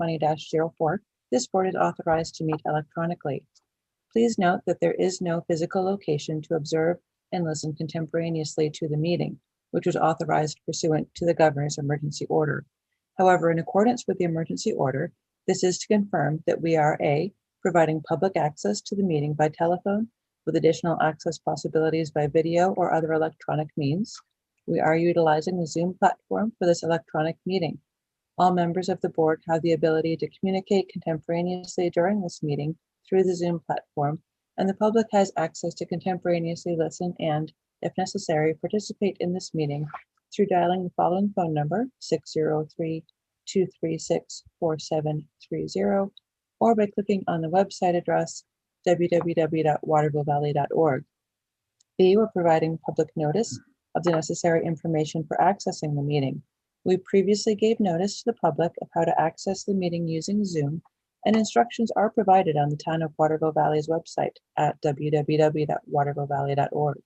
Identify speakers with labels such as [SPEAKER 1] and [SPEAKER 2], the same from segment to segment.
[SPEAKER 1] 2020-04, this board is authorized to meet electronically. Please note that there is no physical location to observe and listen contemporaneously to the meeting, which was authorized pursuant to the governor's emergency order. However, in accordance with the emergency order, this is to confirm that we are A, providing public access to the meeting by telephone with additional access possibilities by video or other electronic means. We are utilizing the Zoom platform for this electronic meeting. All members of the board have the ability to communicate contemporaneously during this meeting through the Zoom platform, and the public has access to contemporaneously listen and, if necessary, participate in this meeting through dialing the following phone number, 603-236-4730, or by clicking on the website address, www.watervillevalley.org. B, we're providing public notice of the necessary information for accessing the meeting. We previously gave notice to the public of how to access the meeting using Zoom, and instructions are provided on the Town of Waterville Valley's website at www.watervillevalley.org.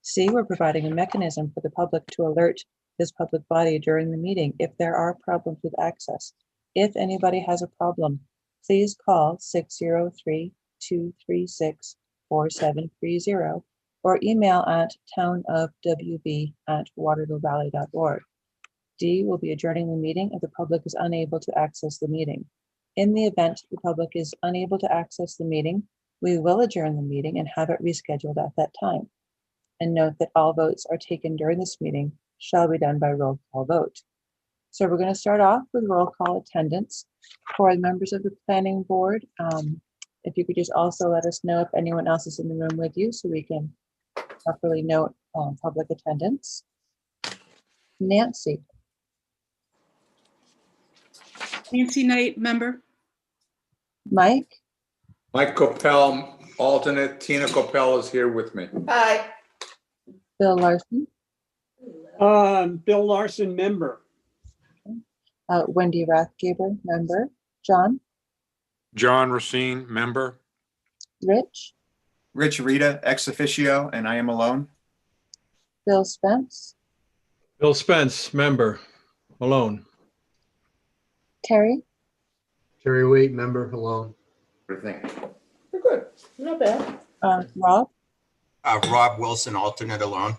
[SPEAKER 1] C, we're providing a mechanism for the public to alert this public body during the meeting if there are problems with access. If anybody has a problem, please call 603-236-4730 or email at townofwv@watervillevalley.org. D, will be adjourning the meeting if the public is unable to access the meeting. In the event the public is unable to access the meeting, we will adjourn the meeting and have it rescheduled at that time. And note that all votes are taken during this meeting shall be done by roll call vote. So we're going to start off with roll call attendance. For the members of the planning board, if you could just also let us know if anyone else is in the room with you so we can properly note public attendance. Nancy.
[SPEAKER 2] Nancy Knight, member.
[SPEAKER 1] Mike.
[SPEAKER 3] Mike Coppell, alternate. Tina Coppell is here with me.
[SPEAKER 4] Hi.
[SPEAKER 1] Bill Larson.
[SPEAKER 5] Bill Larson, member.
[SPEAKER 1] Wendy Rathgaber, member. John.
[SPEAKER 6] John Racine, member.
[SPEAKER 1] Rich.
[SPEAKER 7] Rich Rita, ex officio, and I am alone.
[SPEAKER 1] Bill Spence.
[SPEAKER 8] Bill Spence, member, alone.
[SPEAKER 1] Terry.
[SPEAKER 9] Terry Waite, member, alone.
[SPEAKER 3] Everything.
[SPEAKER 4] We're good. Not bad.
[SPEAKER 1] Rob.
[SPEAKER 10] Rob Wilson, alternate, alone.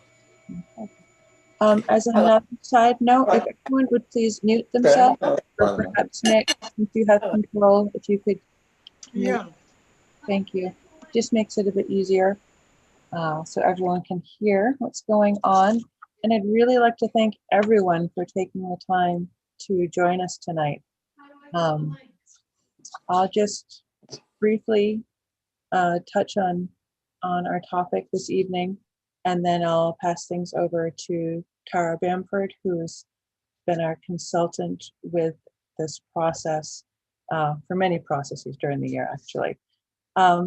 [SPEAKER 1] As a side note, if everyone would please mute themselves, or perhaps Nick, if you have control, if you could.
[SPEAKER 2] Yeah.
[SPEAKER 1] Thank you. Just makes it a bit easier so everyone can hear what's going on. And I'd really like to thank everyone for taking the time to join us tonight. I'll just briefly touch on our topic this evening, and then I'll pass things over to Tara Bamford, who's been our consultant with this process for many processes during the year, actually.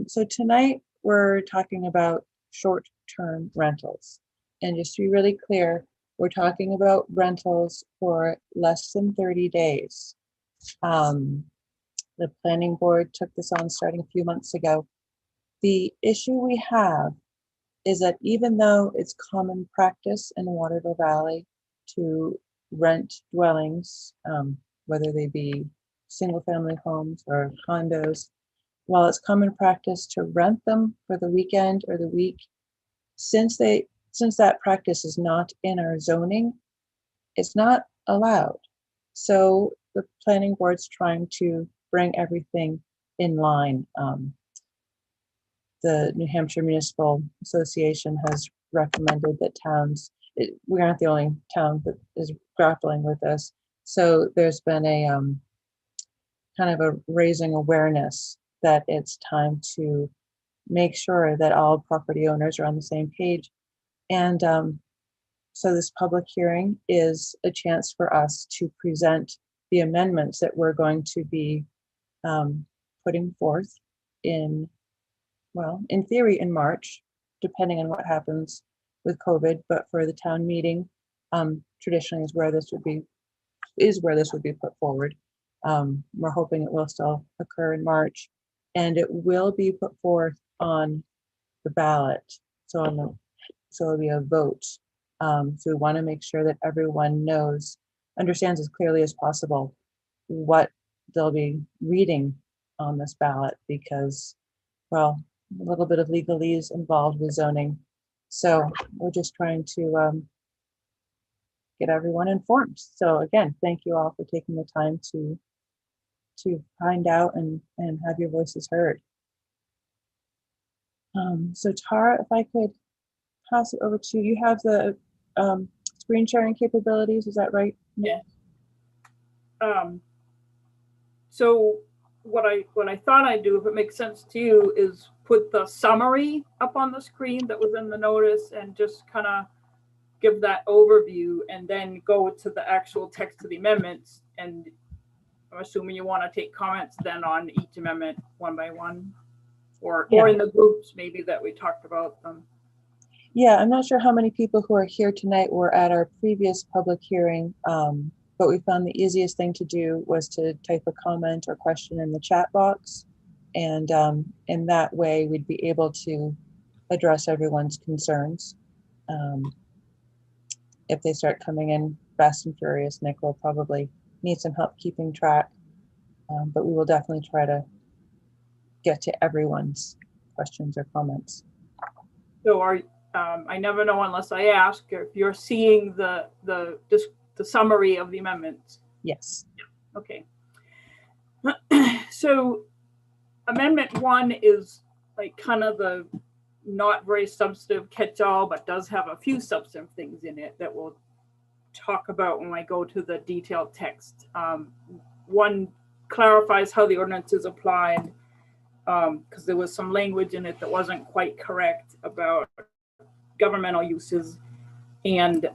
[SPEAKER 1] So tonight we're talking about short-term rentals. And just to be really clear, we're talking about rentals for less than 30 days. The planning board took this on starting a few months ago. The issue we have is that even though it's common practice in Waterville Valley to rent dwellings, whether they be single-family homes or condos, while it's common practice to rent them for the weekend or the week, since that practice is not in our zoning, it's not allowed. So the planning board's trying to bring everything in line. The New Hampshire Municipal Association has recommended that towns, we aren't the only town that is grappling with this. So there's been a kind of a raising awareness that it's time to make sure that all property owners are on the same page. And so this public hearing is a chance for us to present the amendments that we're going to be putting forth in theory in March, depending on what happens with COVID, but for the town meeting, traditionally is where this would be put forward. We're hoping it will still occur in March, and it will be put forth on the ballot. So it'll be a vote. So we want to make sure that everyone understands as clearly as possible what they'll be reading on this ballot because, well, a little bit of legalese involved with zoning. So we're just trying to get everyone informed. So again, thank you all for taking the time to find out and have your voices heard. So Tara, if I could pass it over to you. You have the screen sharing capabilities, is that right?
[SPEAKER 11] Yeah. So what I thought I'd do, if it makes sense to you, is put the summary up on the screen that was in the notice and just kind of give that overview and then go to the actual text of the amendments. And I'm assuming you want to take comments then on each amendment one by one, or in the groups maybe that we talked about them.
[SPEAKER 1] Yeah, I'm not sure how many people who are here tonight were at our previous public hearing, but we found the easiest thing to do was to type a comment or question in the chat box. And in that way, we'd be able to address everyone's concerns. If they start coming in fast and furious, Nick will probably need some help keeping track, but we will definitely try to get to everyone's questions or comments.
[SPEAKER 11] So I never know unless I ask if you're seeing the summary of the amendments.
[SPEAKER 1] Yes.
[SPEAKER 11] Okay. So Amendment 1 is like kind of the not very substantive catch-all, but does have a few substantive things in it that we'll talk about when I go to the detailed text. One clarifies how the ordinance is applied, because there was some language in it that wasn't quite correct about governmental uses, and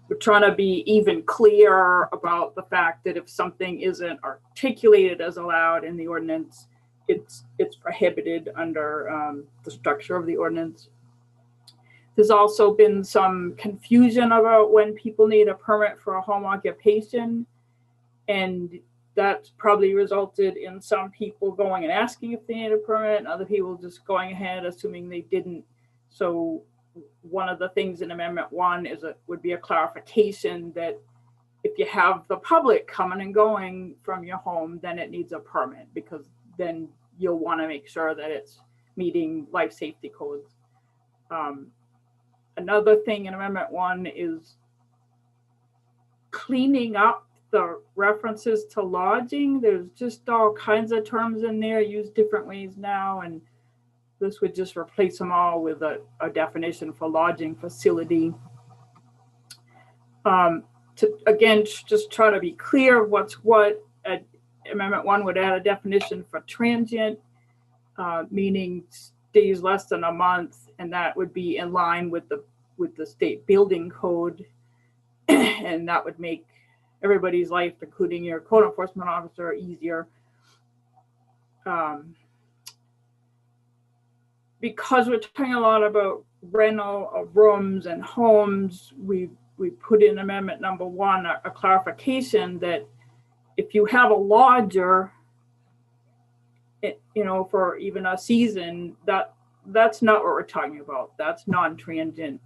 [SPEAKER 11] we're trying to be even clear about the fact that if something isn't articulated as allowed in the ordinance, it's prohibited under the structure of the ordinance. There's also been some confusion about when people need a permit for a home occupation, and that's probably resulted in some people going and asking if they need a permit and other people just going ahead assuming they didn't. So one of the things in Amendment 1 would be a clarification that if you have the public coming and going from your home, then it needs a permit, because then you'll want to make sure that it's meeting life safety codes. Another thing in Amendment 1 is cleaning up the references to lodging. There's just all kinds of terms in there used different ways now, and this would just replace them all with a definition for lodging facility. To again, just try to be clear what's what. Amendment 1 would add a definition for transient, meaning stays less than a month, and that would be in line with the state building code, and that would make everybody's life, including your code enforcement officer, easier. Because we're talking a lot about rental of rooms and homes, we put in Amendment number 1 a clarification that if you have a lodger, for even a season, that's not what we're talking about. That's non-transient,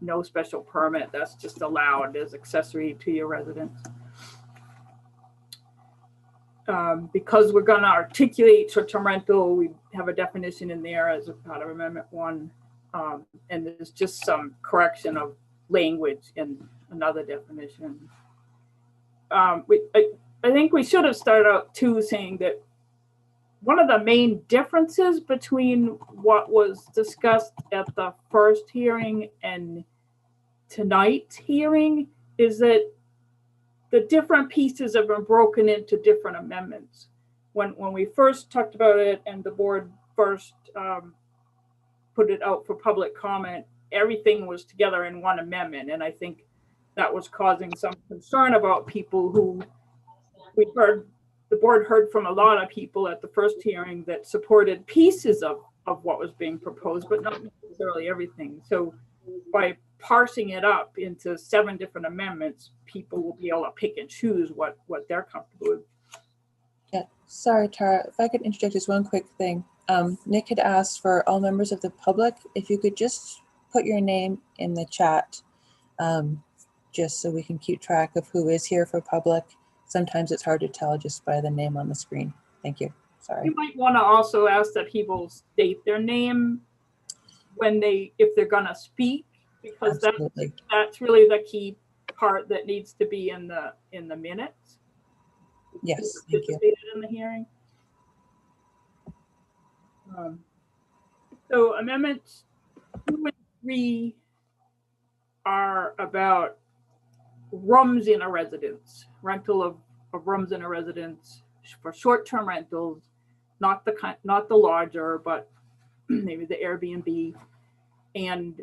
[SPEAKER 11] no special permit. That's just allowed as accessory to your residence. Because we're going to articulate short-term rental, we have a definition in there as a part of Amendment 1, and there's just some correction of language in another definition. I think we should have started out too saying that one of the main differences between what was discussed at the first hearing and tonight's hearing is that the different pieces have been broken into different amendments. When we first talked about it and the board first put it out for public comment, everything was together in one amendment. And I think that was causing some concern about people who the board heard from a lot of people at the first hearing that supported pieces of what was being proposed, but not necessarily everything. So by parsing it up into 7 different amendments, people will be able to pick and choose what they're comfortable with.
[SPEAKER 1] Yeah, sorry, Tara, if I could interject just one quick thing. Nick had asked for all members of the public, if you could just put your name in the chat, just so we can keep track of who is here for public. sometimes it's hard to tell just by the name on the screen. Thank you. Sorry.
[SPEAKER 11] You might want to also ask that people state their name when if they're gonna speak, because
[SPEAKER 1] Absolutely.
[SPEAKER 11] that's really the key part that needs to be in the minutes.
[SPEAKER 1] Yes, thank you.
[SPEAKER 11] Participated in the hearing. So amendments 2 and 3 are about rooms in a residence, rental of rooms in a residence for short-term rentals, not the larger, but maybe the Airbnb, and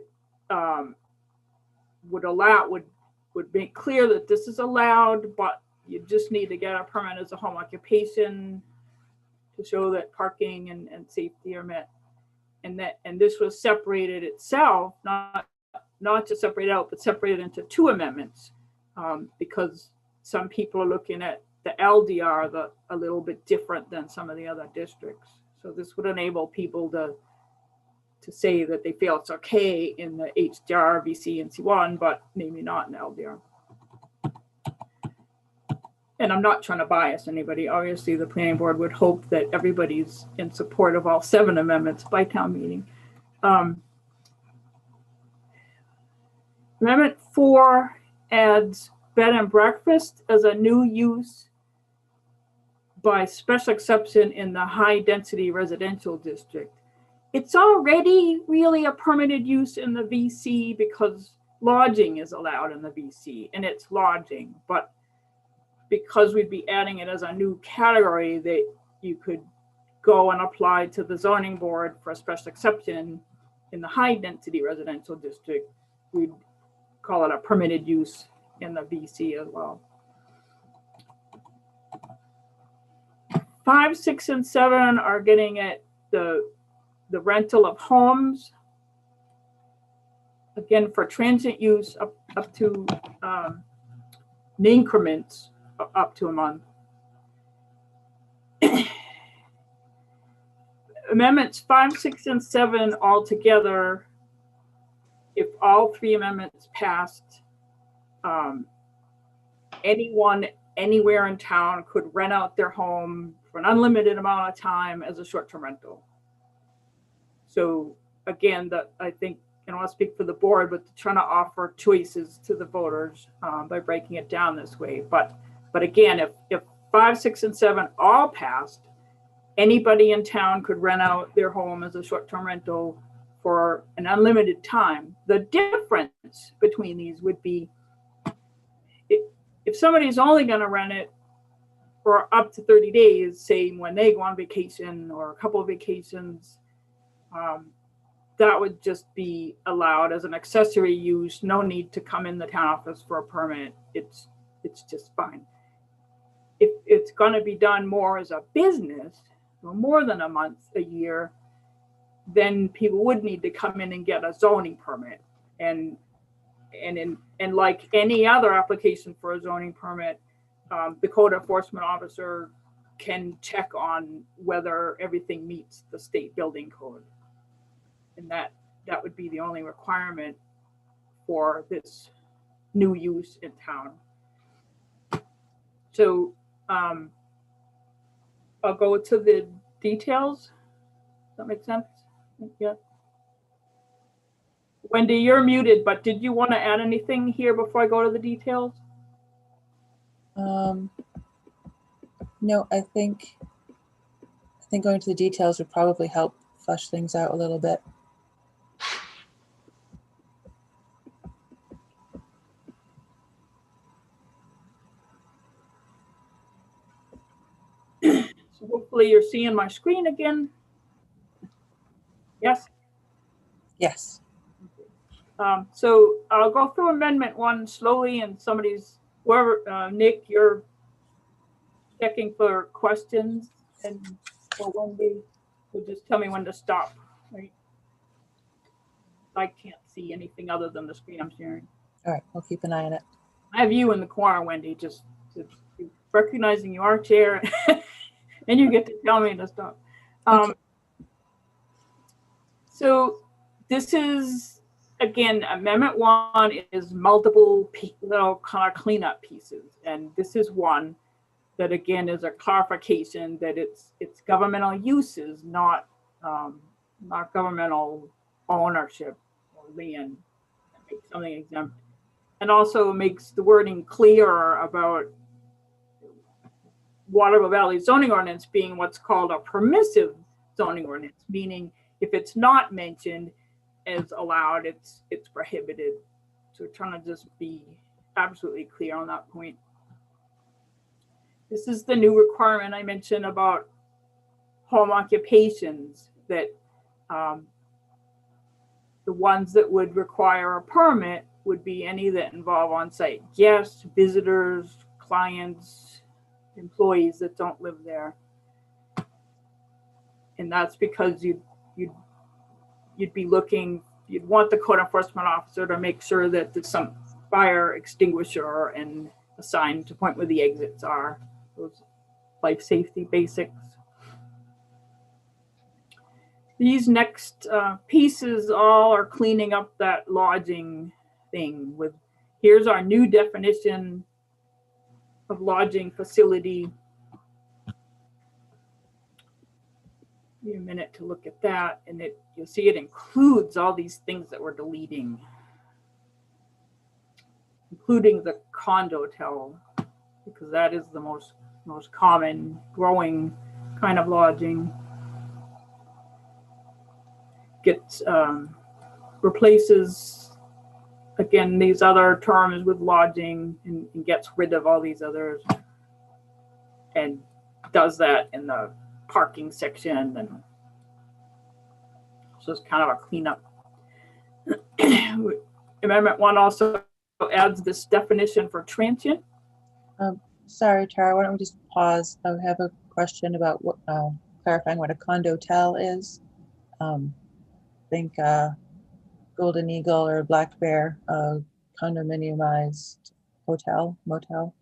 [SPEAKER 11] would make clear that this is allowed, but you just need to get a permit as a home occupation to show that parking and safety are met. And this was separated itself, not just separated out, but separated into 2 amendments, because some people are looking at the LDR a little bit different than some of the other districts. So this would enable people to say that they feel it's okay in the HDR, VC, and C1, but maybe not in LDR. And I'm not trying to bias anybody. Obviously, the planning board would hope that everybody's in support of all 7 amendments by town meeting. Amendment 4 adds bed and breakfast as a new use by special exception in the high density residential district. It's already really a permitted use in the VC because lodging is allowed in the VC, and it's lodging, but because we'd be adding it as a new category that you could go and apply to the zoning board for a special exception in the high density residential district, we'd call it a permitted use in the VC as well. 5, 6, and 7 are getting at the rental of homes. Again, for transient use up to in increments up to a month. Amendments 5, 6, and 7 all together, if all 3 amendments passed, anyone anywhere in town could rent out their home for an unlimited amount of time as a short-term rental. So again, I think, and I'll speak for the board, but trying to offer choices to the voters by breaking it down this way. But again, if 5, 6, and 7 all passed, anybody in town could rent out their home as a short-term rental for an unlimited time. The difference between these would be if somebody's only going to rent it for up to 30 days, say when they go on vacation or a couple of vacations, that would just be allowed as an accessory use. No need to come in the town office for a permit. It's just fine. If it's going to be done more as a business, or more than a month, a year, then people would need to come in and get a zoning permit. And like any other application for a zoning permit, the code enforcement officer can check on whether everything meets the state building code. And that would be the only requirement for this new use in town. So I'll go to the details. Does that make sense? Yeah. Wendy, you're muted, but did you want to add anything here before I go to the details?
[SPEAKER 1] No, I think going to the details would probably help flesh things out a little bit.
[SPEAKER 11] So hopefully you're seeing my screen again. Yes?
[SPEAKER 1] Yes.
[SPEAKER 11] So I'll go through Amendment 1 slowly, and whoever, Nick, you're checking for questions, and for Wendy, will just tell me when to stop, right? I can't see anything other than the screen I'm sharing.
[SPEAKER 1] All right, we'll keep an eye on it.
[SPEAKER 11] I have you in the corner, Wendy, just recognizing you are chair, and you get to tell me to stop.
[SPEAKER 1] Okay.
[SPEAKER 11] So this is, again, Amendment 1 is multiple little kind of cleanup pieces, and this is one. that again is a clarification that it's governmental uses, not governmental ownership or land. Make something exempt, and also makes the wording clearer about Waterville Valley zoning ordinance being what's called a permissive zoning ordinance, meaning if it's not mentioned as allowed, it's prohibited. So we're trying to just be absolutely clear on that point. This is the new requirement I mentioned about home occupations, that the ones that would require a permit would be any that involve on-site guests, visitors, clients, employees that don't live there. And that's because you'd be looking, you'd want the code enforcement officer to make sure that there's some fire extinguisher and a sign to point where the exits are, those life safety basics. These next pieces all are cleaning up that lodging thing with, here's our new definition of lodging facility. Give me a minute to look at that, and you'll see it includes all these things that we're deleting, including the condotel, because that is the most common growing kind of lodging. Gets replaces again these other terms with lodging and gets rid of all these others, and does that in the parking section, and so it's kind of a cleanup. Amendment 1 also adds this definition for transient.
[SPEAKER 1] Sorry, Tara, why don't we just pause? I have a question about what, clarifying what a condotel is. Think Golden Eagle or Black Bear, condominiumized hotel, motel.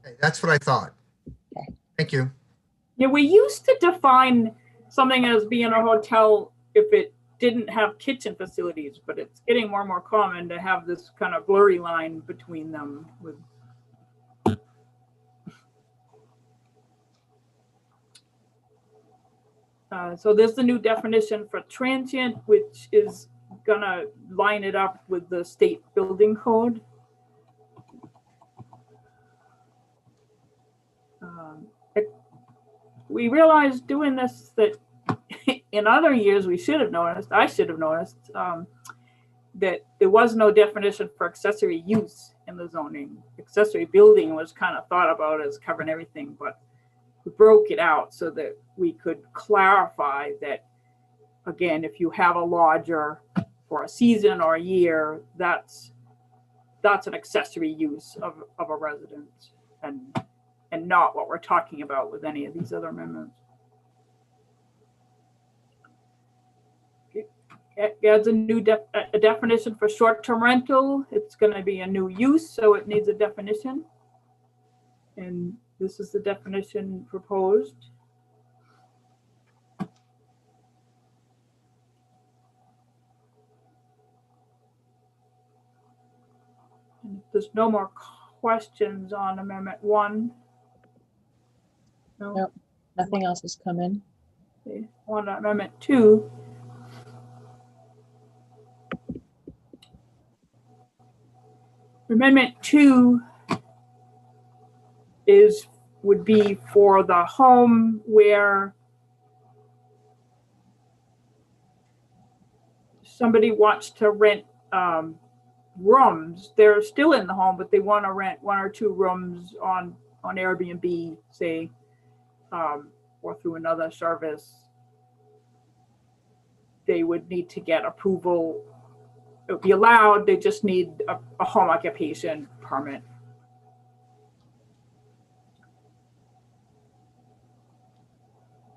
[SPEAKER 10] Hey, that's what I thought.
[SPEAKER 1] Okay.
[SPEAKER 10] Thank you.
[SPEAKER 11] Yeah, we used to define something as being a hotel if it didn't have kitchen facilities, but it's getting more and more common to have this kind of blurry line between them. With so there's the new definition for transient, which is gonna line it up with the state building code. We realized doing this that in other years we should have noticed, I should have noticed, that there was no definition for accessory use in the zoning. Accessory building was kind of thought about as covering everything, but we broke it out so that we could clarify that, again, if you have a lodger for a season or a year, that's an accessory use of a residence, and not what we're talking about with any of these other amendments. It adds a new definition for short-term rental. It's going to be a new use, so it needs a definition. And this is the definition proposed. And if there's no more questions on Amendment 1. No.
[SPEAKER 1] Nope, nothing else has come in.
[SPEAKER 11] Okay. On Amendment 2. Amendment 2 would be for the home where somebody wants to rent rooms. They're still in the home, but they want to rent 1 or 2 rooms on Airbnb, say, or through another service. They would need to get approval. It would be allowed. They just need a home occupation permit.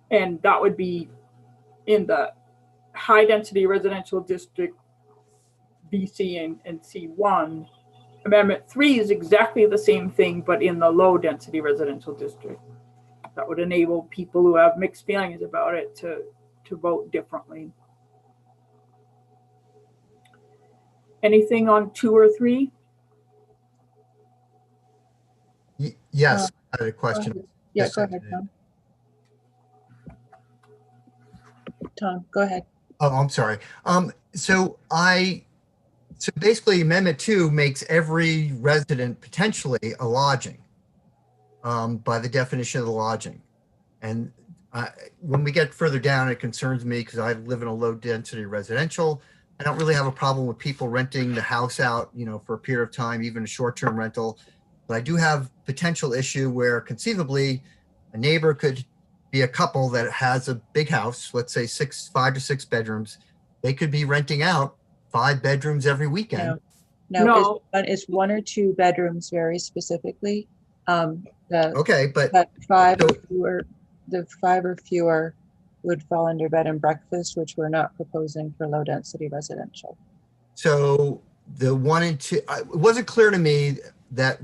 [SPEAKER 11] And that would be in the high density residential district, BC and C1. Amendment 3 is exactly the same thing, but in the low density residential district. That would enable people who have mixed feelings about it to vote differently. Anything on 2 or 3?
[SPEAKER 9] Yes, I had a question.
[SPEAKER 1] Yeah,
[SPEAKER 9] Just
[SPEAKER 1] go
[SPEAKER 9] a
[SPEAKER 1] ahead,
[SPEAKER 9] minute.
[SPEAKER 1] Tom. Tom, go ahead.
[SPEAKER 9] Oh, I'm sorry. So basically Amendment 2 makes every resident potentially a lodging by the definition of the lodging. And when we get further down, it concerns me because I live in a low density residential. I don't really have a problem with people renting the house out, for a period of time, even a short-term rental. But I do have potential issue where conceivably a neighbor could be a couple that has a big house, let's say 5 to 6 bedrooms. They could be renting out 5 bedrooms every weekend.
[SPEAKER 1] No, it's 1 or 2 bedrooms very specifically.
[SPEAKER 9] Okay, but
[SPEAKER 1] But 5 or
[SPEAKER 9] so-
[SPEAKER 1] fewer, the 5 or fewer would fall under bed and breakfast, which we're not proposing for low density residential.
[SPEAKER 9] So the 1 and 2, it wasn't clear to me that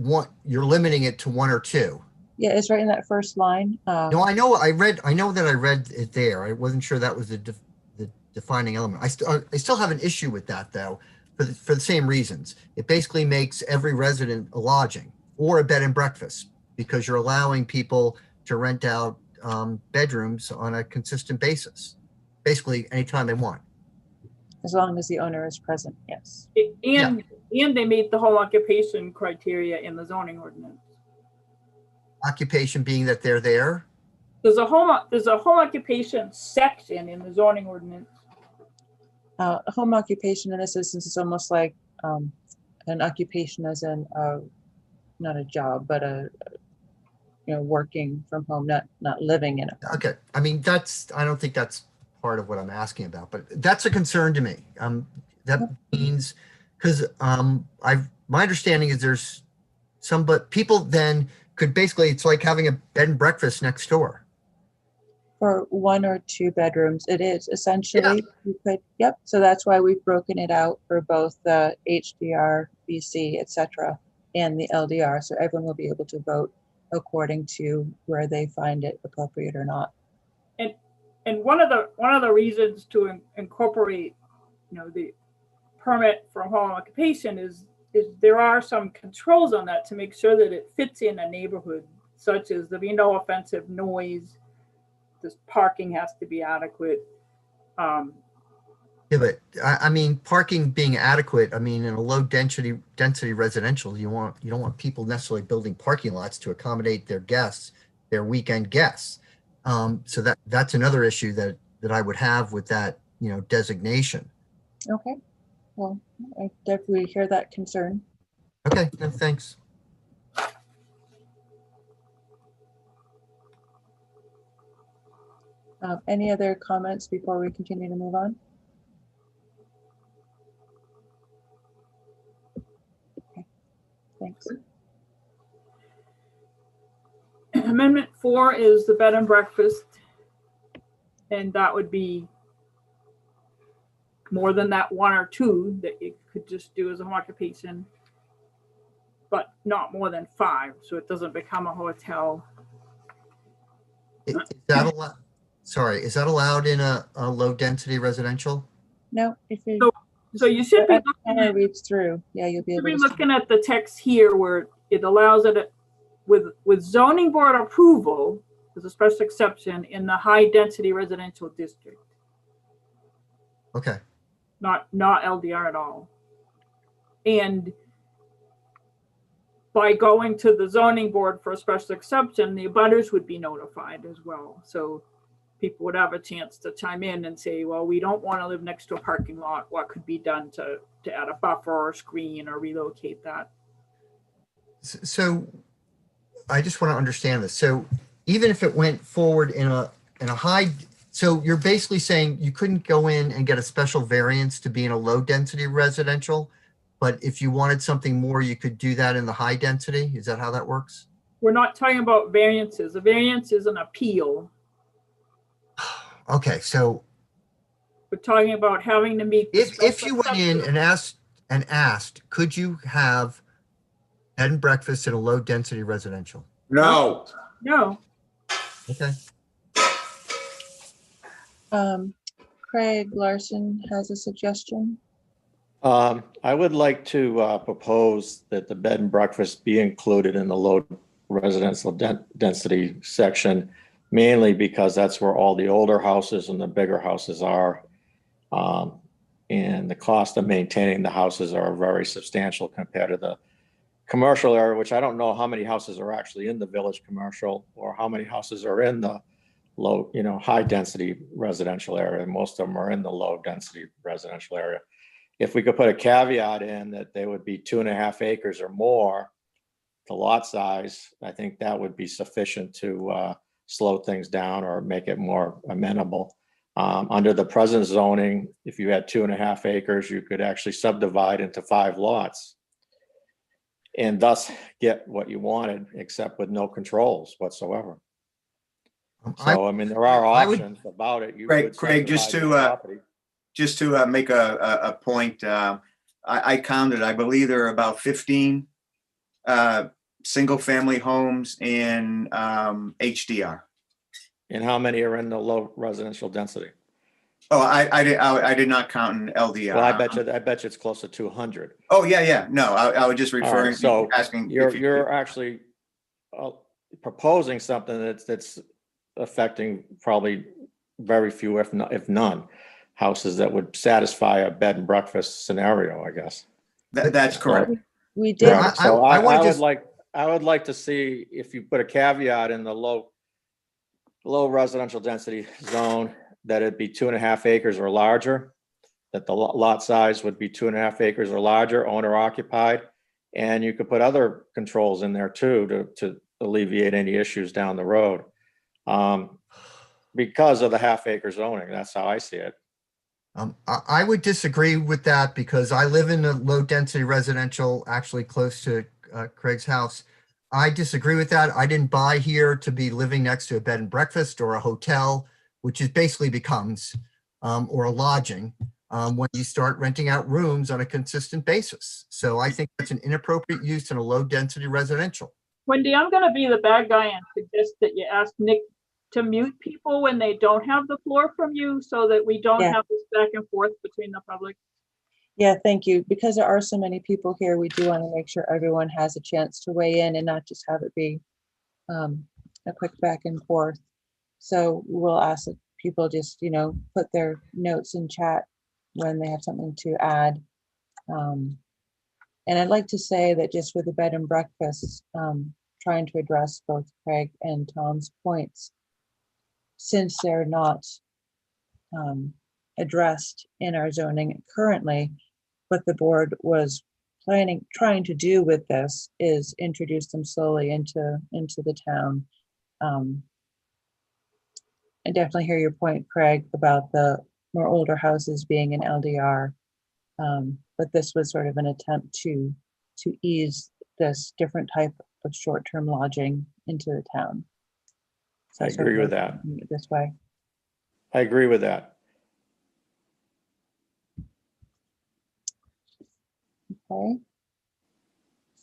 [SPEAKER 9] you're limiting it to 1 or 2.
[SPEAKER 1] Yeah, it's right in that first line.
[SPEAKER 9] No, I know that I read it there. I wasn't sure that was the defining element. I still have an issue with that though, for the same reasons. It basically makes every resident a lodging or a bed and breakfast because you're allowing people to rent out bedrooms on a consistent basis, basically anytime they want.
[SPEAKER 1] As long as the owner is present, yes.
[SPEAKER 11] And they meet the home occupation criteria in the zoning ordinance.
[SPEAKER 9] Occupation being that they're there.
[SPEAKER 11] There's a home occupation section in the zoning ordinance.
[SPEAKER 1] Home occupation in this instance is almost like an occupation as in not a job, but working from home, not living in it.
[SPEAKER 9] Okay, I mean I don't think that's part of what I'm asking about, but that's a concern to me. That means because my understanding is there's but people then could basically, it's like having a bed and breakfast next door.
[SPEAKER 1] For 1 or 2 bedrooms, it is essentially. You could, yep. So that's why we've broken it out for both the HDR, BC, etc., and the LDR. So everyone will be able to vote according to where they find it appropriate or not.
[SPEAKER 11] And one of the reasons to incorporate, the permit for home occupation is there are some controls on that to make sure that it fits in a neighborhood, such as there be no offensive noise. This parking has to be adequate.
[SPEAKER 9] Yeah, but I mean, parking being adequate. I mean, in a low density residential, you don't want people necessarily building parking lots to accommodate their guests, their weekend guests. So that's another issue that I would have with that, designation.
[SPEAKER 1] Okay. Well, I definitely hear that concern.
[SPEAKER 9] Okay, no, thanks.
[SPEAKER 1] Any other comments before we continue to move on? Okay, thanks.
[SPEAKER 11] Amendment 4 is the bed and breakfast, and that would be more than that 1 or 2 that you could just do as a home occupation, but not more than 5, so it doesn't become a hotel.
[SPEAKER 9] Is that allowed? Sorry, is that allowed in a low density residential?
[SPEAKER 1] No, if you
[SPEAKER 11] So you should be
[SPEAKER 1] reads through. Yeah, you'll be able to.
[SPEAKER 11] looking at the text here where it allows it with zoning board approval as a special exception in the high density residential district.
[SPEAKER 9] Okay.
[SPEAKER 11] Not LDR at all. And by going to the zoning board for a special exception, the abutters would be notified as well. So people would have a chance to chime in and say, well, we don't want to live next to a parking lot. What could be done to add a buffer or screen or relocate that?
[SPEAKER 9] So I just want to understand this. So even if it went forward in a high, so you're basically saying you couldn't go in and get a special variance to be in a low density residential, but if you wanted something more, you could do that in the high density? Is that how that works?
[SPEAKER 11] We're not talking about variances. A variance is an appeal.
[SPEAKER 9] Okay, so
[SPEAKER 11] We're talking about having to meet.
[SPEAKER 9] if you went in and asked, could you have bed and breakfast in a low density residential?
[SPEAKER 3] No.
[SPEAKER 11] No.
[SPEAKER 9] Okay.
[SPEAKER 1] Craig Larson has a suggestion.
[SPEAKER 12] I would like to propose that the bed and breakfast be included in the low residential density section, mainly because that's where all the older houses and the bigger houses are. And the cost of maintaining the houses are very substantial compared to the commercial area, which I don't know how many houses are actually in the village commercial or how many houses are in the low, high density residential area. Most of them are in the low density residential area. If we could put a caveat in that they would be 2.5 acres or more, the lot size, I think that would be sufficient to slow things down or make it more amenable. Under the present zoning, if you had 2.5 acres, you could actually subdivide into 5 lots and thus get what you wanted, except with no controls whatsoever. So, I mean, there are options about it. You could
[SPEAKER 7] Craig, just
[SPEAKER 12] subdivide the property.
[SPEAKER 7] to make a point, I counted, I believe there are about 15 single-family homes in HDR.
[SPEAKER 12] And how many are in the low residential density?
[SPEAKER 7] Oh, I did not count in LDR.
[SPEAKER 12] Well, I bet you it's close to 200.
[SPEAKER 7] Oh, yeah. No, I was just referring,
[SPEAKER 12] so
[SPEAKER 7] asking.
[SPEAKER 12] You're actually proposing something that's affecting probably very few, if none, houses that would satisfy a bed and breakfast scenario, I guess.
[SPEAKER 7] That's correct.
[SPEAKER 1] We did.
[SPEAKER 12] Right. So I would like to see if you put a caveat in the low residential density zone that it'd be 2.5 acres or larger, that the lot size would be 2.5 acres or larger, owner occupied, and you could put other controls in there too to alleviate any issues down the road. Because of the half-acre zoning, that's how I see it.
[SPEAKER 9] I would disagree with that because I live in a low density residential, actually close to Craig's house. I disagree with that. I didn't buy here to be living next to a bed and breakfast or a hotel, which is basically becomes, or a lodging, when you start renting out rooms on a consistent basis. So I think that's an inappropriate use in a low density residential.
[SPEAKER 11] Wendy, I'm going to be the bad guy and suggest that you ask Nick to mute people when they don't have the floor from you so that we don't have this back and forth between the public.
[SPEAKER 1] Yeah, thank you. Because there are so many people here, we do want to make sure everyone has a chance to weigh in and not just have it be a quick back and forth. So we'll ask that people just, put their notes in chat when they have something to add. And I'd like to say that just with the bed and breakfasts, trying to address both Craig and Tom's points, since they're not addressed in our zoning currently, what the board was trying to do with this is introduce them slowly into the town. I definitely hear your point, Craig, about the more older houses being in LDR, but this was sort of an attempt to ease this different type of short-term lodging into the town. So
[SPEAKER 12] I agree with that.
[SPEAKER 1] This way.
[SPEAKER 12] I agree with that.
[SPEAKER 1] Okay.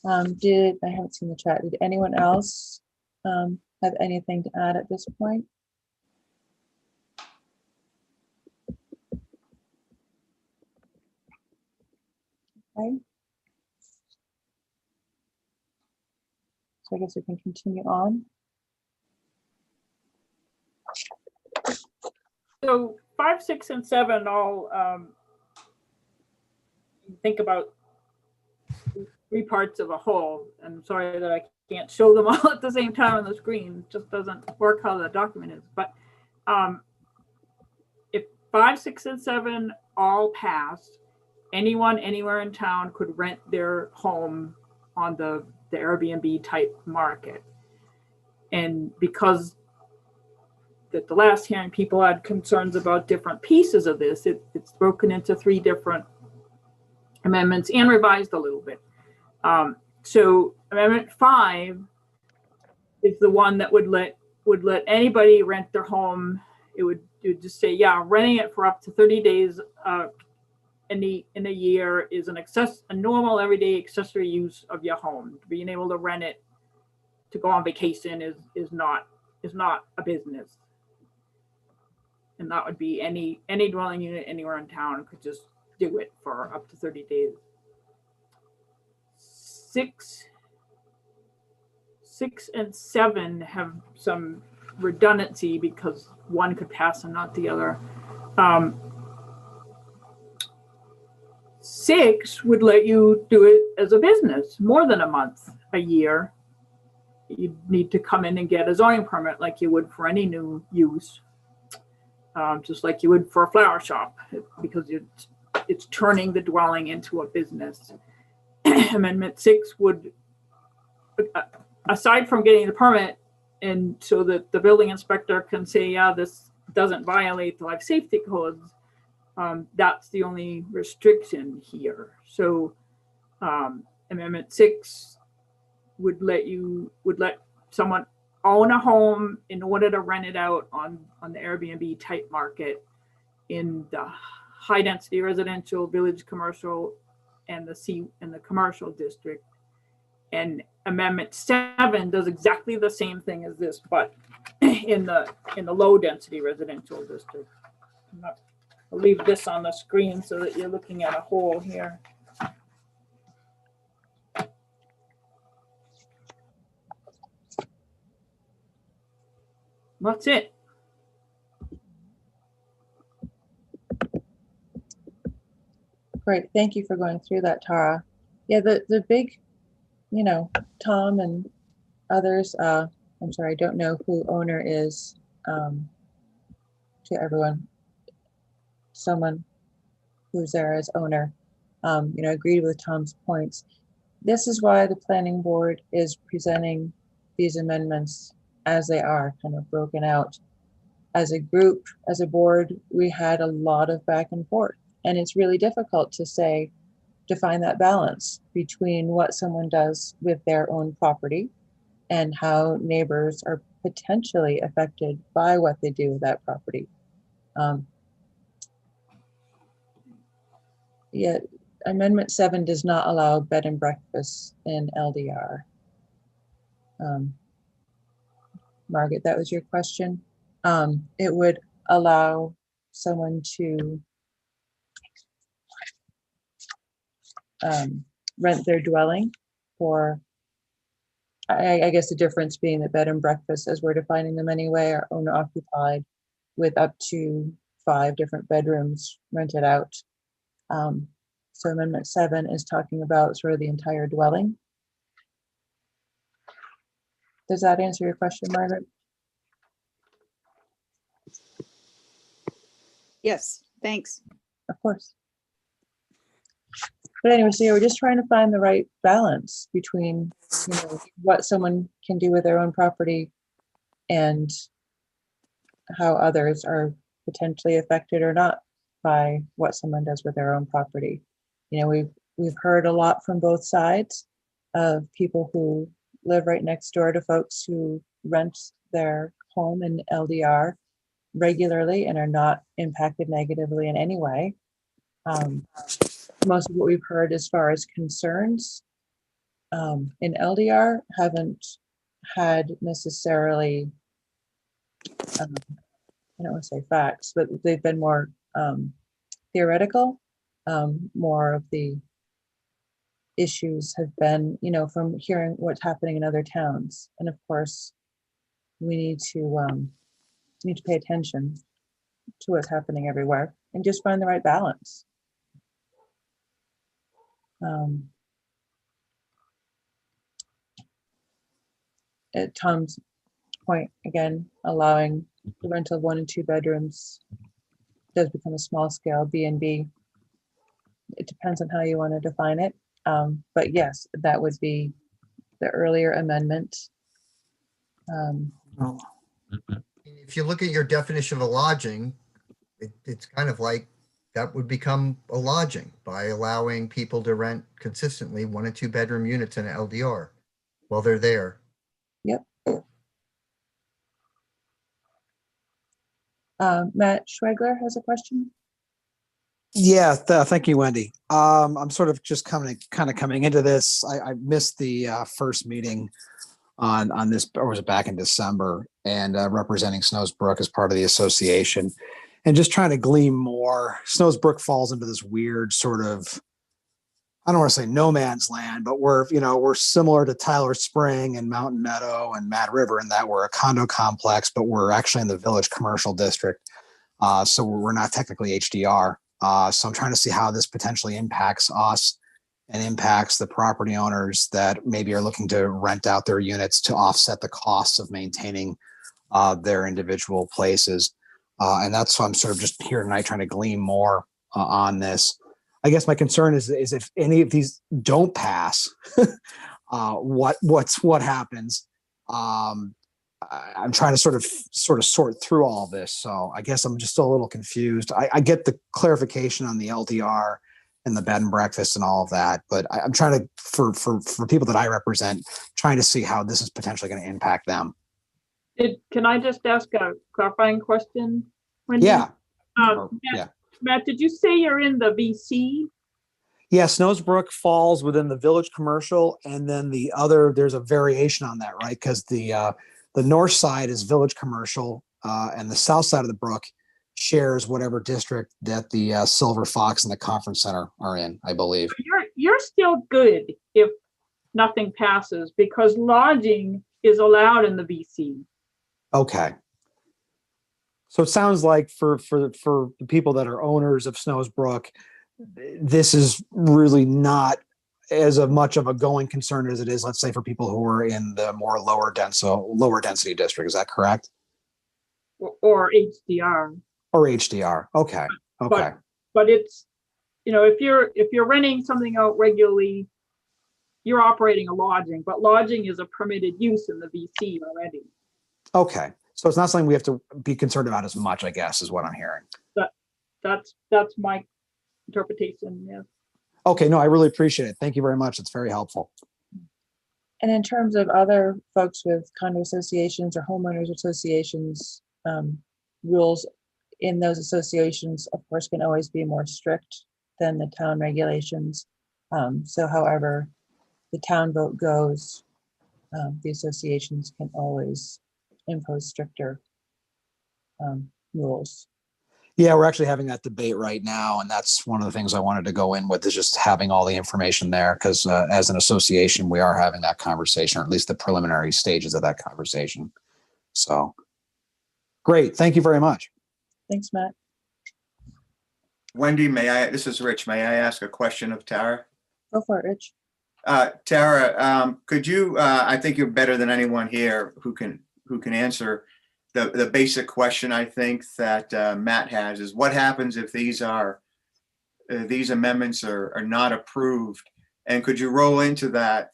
[SPEAKER 1] I haven't seen the chat. Did anyone else have anything to add at this point? Okay. So I guess we can continue on.
[SPEAKER 11] So 5, 6, and 7 all think about 3 parts of a whole. I'm sorry that I can't show them all at the same time on the screen. It just doesn't work how the document is. But if 5, 6, and 7 all passed, anyone anywhere in town could rent their home on the Airbnb type market. And because at the last hearing people had concerns about different pieces of this, it's broken into 3 different amendments and revised a little bit. So Amendment 5 is the one that would let anybody rent their home. It would just say, renting it for up to 30 days in a year is a normal everyday accessory use of your home. Being able to rent it to go on vacation is not a business. And that would be any dwelling unit anywhere in town could just do it for up to 30 days. 6 and 7 have some redundancy because one could pass and not the other. 6 would let you do it as a business more than a month, a year. You need to come in and get a zoning permit like you would for any new use, just like you would for a flower shop, because it's turning the dwelling into a business. Amendment 6 would, aside from getting the permit, and so that the building inspector can say, yeah, this doesn't violate the life safety codes, that's the only restriction here. So Amendment 6 would let someone own a home in order to rent it out on the Airbnb type market in the high density residential, village commercial, and the commercial district. And Amendment 7 does exactly the same thing as this, but in the low density residential district. I'll leave this on the screen so that you're looking at a whole here. That's it.
[SPEAKER 1] Great, thank you for going through that, Tara. Yeah, the big, Tom and others, I'm sorry, I don't know who owner is, to everyone, someone who's there as owner, agreed with Tom's points. This is why the planning board is presenting these amendments as they are, kind of broken out. As a group, as a board, we had a lot of back and forth, and it's really difficult to find that balance between what someone does with their own property and how neighbors are potentially affected by what they do with that property. Yet Amendment 7 does not allow bed and breakfasts in LDR. Margaret, that was your question. It would allow someone to rent their dwelling for, I guess the difference being that bed and breakfast, as we're defining them anyway, are owner occupied with up to 5 different bedrooms rented out. So Amendment 7 is talking about sort of the entire dwelling. Does that answer your question, Margaret?
[SPEAKER 2] Yes, thanks.
[SPEAKER 1] Of course. But anyway, so yeah, we're just trying to find the right balance between, what someone can do with their own property and how others are potentially affected or not by what someone does with their own property. We've heard a lot from both sides of people who live right next door to folks who rent their home in LDR regularly and are not impacted negatively in any way. Most of what we've heard as far as concerns in LDR haven't had necessarily, I don't want to say facts, but they've been more theoretical. More of the issues have been, from hearing what's happening in other towns. And of course, we need to pay attention to what's happening everywhere and just find the right balance. At Tom's point, again, allowing the rental of 1 and 2 bedrooms does become a small scale B&B. It depends on how you want to define it. But yes, that would be the earlier amendment.
[SPEAKER 9] If you look at your definition of lodging, it's kind of like that would become a lodging by allowing people to rent consistently 1 and 2 bedroom units in an LDR while they're there.
[SPEAKER 1] Yep. Matt Schwegler has a question.
[SPEAKER 13] Yeah, thank you, Wendy. I'm sort of just coming into this. I missed the first meeting on this, or was it back in December, and representing Snowsbrook as part of the association, and just trying to glean more. Snowsbrook falls into this weird sort of, I don't want to say no man's land, but we're similar to Tyler Spring and Mountain Meadow and Mad River in that we're a condo complex, but we're actually in the Village Commercial District. So we're not technically HDR. So I'm trying to see how this potentially impacts us and impacts the property owners that maybe are looking to rent out their units to offset the costs of maintaining their individual places. And that's why I'm sort of just here tonight trying to glean more on this. I guess my concern is if any of these don't pass, what happens? I'm trying to sort of sort through all this. So I guess I'm just still a little confused. I get the clarification on the LDR and the bed and breakfast and all of that, but I'm trying to, for people that I represent, trying to see how this is potentially going to impact them.
[SPEAKER 11] Can I just ask a clarifying question? Wendy?
[SPEAKER 13] Yeah.
[SPEAKER 11] Matt, did you say you're in the VC?
[SPEAKER 13] Yeah, Snowsbrook falls within the Village Commercial, and then there's a variation on that, right? Because the north side is Village Commercial, and the south side of the brook shares whatever district that the Silver Fox and the Conference Center are in, I believe.
[SPEAKER 11] You're still good if nothing passes, because lodging is allowed in the VC.
[SPEAKER 13] Okay. So it sounds like for the people that are owners of Snowsbrook, this is really not as much of a going concern as it is, let's say, for people who are in the more lower density district. Is that correct?
[SPEAKER 11] Or HDR.
[SPEAKER 13] Or HDR. Okay. Okay.
[SPEAKER 11] But it's, if you're renting something out regularly, you're operating a lodging, but lodging is a permitted use in the VC already.
[SPEAKER 13] Okay. So it's not something we have to be concerned about as much, I guess, is what I'm hearing.
[SPEAKER 11] That's my interpretation. Yes.
[SPEAKER 13] Okay. No, I really appreciate it. Thank you very much. It's very helpful.
[SPEAKER 1] And in terms of other folks with condo associations or homeowners associations, rules in those associations, of course, can always be more strict than the town regulations. So however the town vote goes, the associations can always impose stricter rules.
[SPEAKER 13] Yeah, we're actually having that debate right now, and that's one of the things I wanted to go in with, is just having all the information there, because as an association, we are having that conversation, or at least the preliminary stages of that conversation. So great. Thank you very much.
[SPEAKER 1] Thanks, Matt.
[SPEAKER 7] Wendy, this is Rich, may I ask a question of Tara?
[SPEAKER 1] Go for it, Rich.
[SPEAKER 7] Tara, could you, I think you're better than anyone here who can answer the basic question, I think, that Matt has, is what happens if these amendments are not approved? And could you roll into that,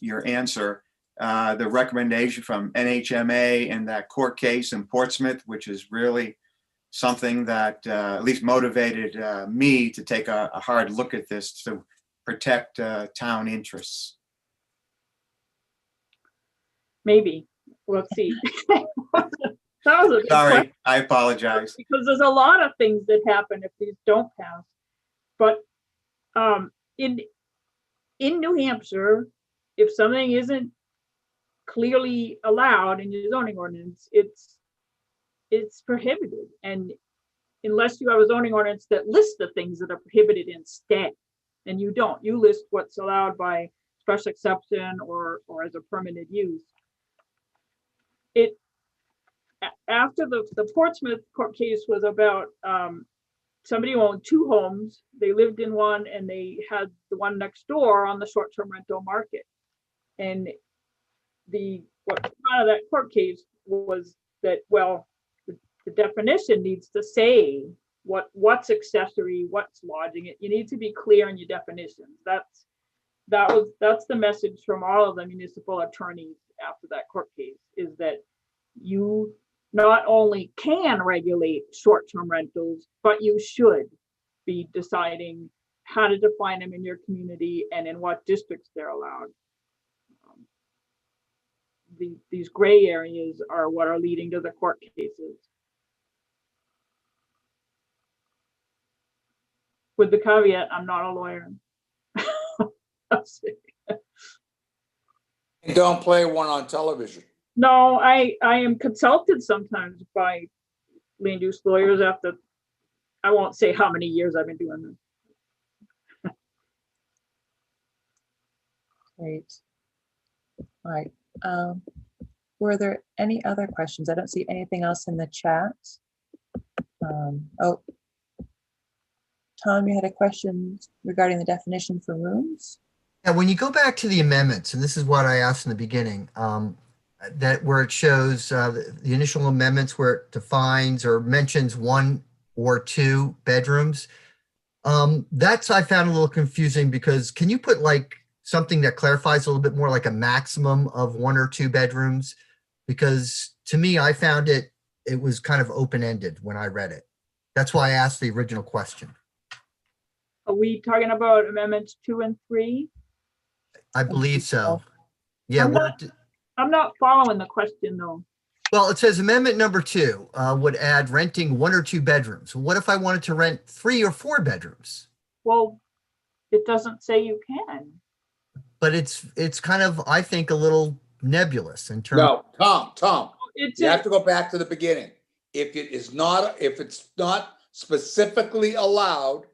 [SPEAKER 7] your answer, the recommendation from NHMA and that court case in Portsmouth, which is really something that at least motivated me to take a hard look at this to protect town interests?
[SPEAKER 11] Maybe. Let's see. That was a good
[SPEAKER 7] Sorry,
[SPEAKER 11] question,
[SPEAKER 7] I apologize.
[SPEAKER 11] because there's a lot of things that happen if these don't pass. But in New Hampshire, if something isn't clearly allowed in your zoning ordinance, it's prohibited. And unless you have a zoning ordinance that lists the things that are prohibited instead, and you don't, you list what's allowed by special exception or as a permitted use. After the Portsmouth court case was about somebody who owned two homes. They lived in one and they had the one next door on the short-term rental market. And what came out of that court case was that, well, the definition needs to say what's accessory, what's lodging. You need to be clear in your definitions. That's the message from all of the municipal attorneys after that court case, is that you not only can regulate short-term rentals, but you should be deciding how to define them in your community and in what districts they're allowed. These gray areas are what are leading to the court cases. With the caveat, I'm not a lawyer.
[SPEAKER 3] Don't play one on television.
[SPEAKER 11] No, I am consulted sometimes by land use lawyers after, I won't say how many years I've been doing this.
[SPEAKER 1] Great. All right. Were there any other questions? I don't see anything else in the chat. Oh, Tom, you had a question regarding the definition for rooms?
[SPEAKER 9] Yeah, when you go back to the amendments, and this is what I asked in the beginning, that where it shows the initial amendments where it defines or mentions 1 or 2 bedrooms, that's I found a little confusing because can you put like something that clarifies a little bit more like a maximum of 1 or 2 bedrooms? Because to me, I found it was kind of open-ended when I read it. That's why I asked the original question.
[SPEAKER 11] Are we talking about amendments 2 and 3?
[SPEAKER 9] I believe so. Yeah.
[SPEAKER 11] I'm not following the question though.
[SPEAKER 9] Well, it says amendment number 2 would add renting 1 or 2 bedrooms. What if I wanted to rent 3 or 4 bedrooms?
[SPEAKER 11] Well, it doesn't say you can.
[SPEAKER 9] But it's kind of, I think, a little nebulous in terms.
[SPEAKER 3] No, Tom,
[SPEAKER 11] It's
[SPEAKER 3] you have to go back to the beginning. If it's not specifically allowed,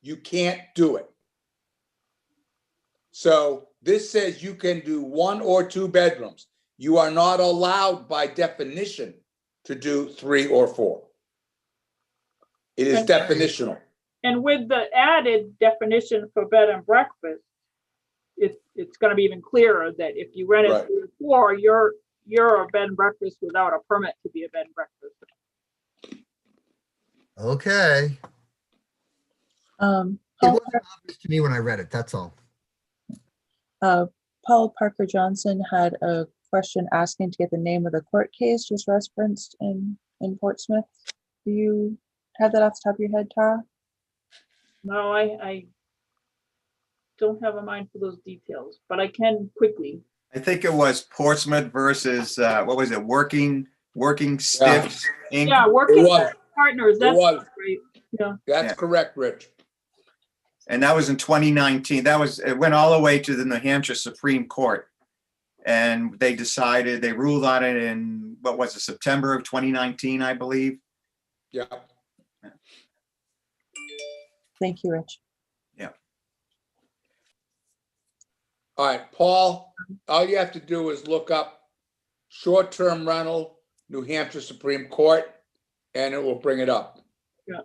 [SPEAKER 3] you can't do it. So this says you can do 1 or 2 bedrooms. You are not allowed by definition to do 3 or 4. It is definitional.
[SPEAKER 11] And with the added definition for bed and breakfast, it's going to be even clearer that if you rent it 3 or 4, you're a bed and breakfast without a permit to be a bed and breakfast.
[SPEAKER 9] Okay. It wasn't obvious to me when I read it, that's all.
[SPEAKER 1] Paul Parker Johnson had a question asking to get the name of the court case just referenced in Portsmouth. Do you have that off the top of your head, Tara?
[SPEAKER 11] No, I don't have a mind for those details, but I can quickly.
[SPEAKER 7] I think it was Portsmouth versus, what was it, Working Stiffs Inc.?
[SPEAKER 11] Yeah, Working
[SPEAKER 3] It was.
[SPEAKER 11] Partners, that's
[SPEAKER 3] It was.
[SPEAKER 11] great. Yeah.
[SPEAKER 3] That's correct, Rich.
[SPEAKER 7] And that was in 2019. It went all the way to the New Hampshire Supreme Court. And they ruled on it in, what was it, September of 2019, I believe.
[SPEAKER 3] Yeah.
[SPEAKER 1] Thank you, Rich.
[SPEAKER 7] Yeah.
[SPEAKER 3] All right, Paul, all you have to do is look up short-term rental, New Hampshire Supreme Court, and it will bring it up.
[SPEAKER 11] Yeah.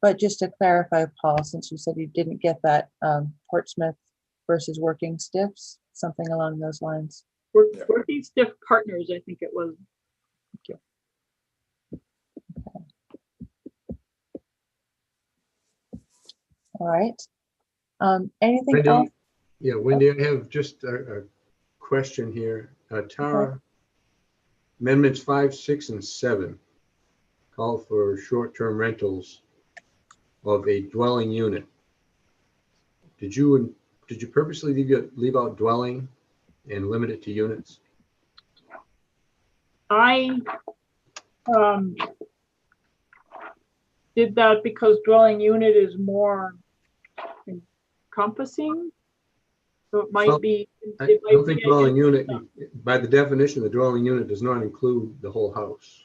[SPEAKER 1] But just to clarify, Paul, since you said you didn't get that Portsmouth versus Working Stiffs, something along those lines.
[SPEAKER 11] Working Stiff Partners, I think it was.
[SPEAKER 1] Thank you. Okay. All right. Anything
[SPEAKER 8] Wendy,
[SPEAKER 1] else?
[SPEAKER 8] yeah, Wendy, I have just a question here. Tara, amendments 5, 6, and 7 call for short-term rentals of a dwelling unit. Did you purposely leave out dwelling and limit it to units?
[SPEAKER 11] I did that because dwelling unit is more encompassing. So it might be.
[SPEAKER 8] I don't think dwelling unit, by the definition, the dwelling unit does not include the whole house.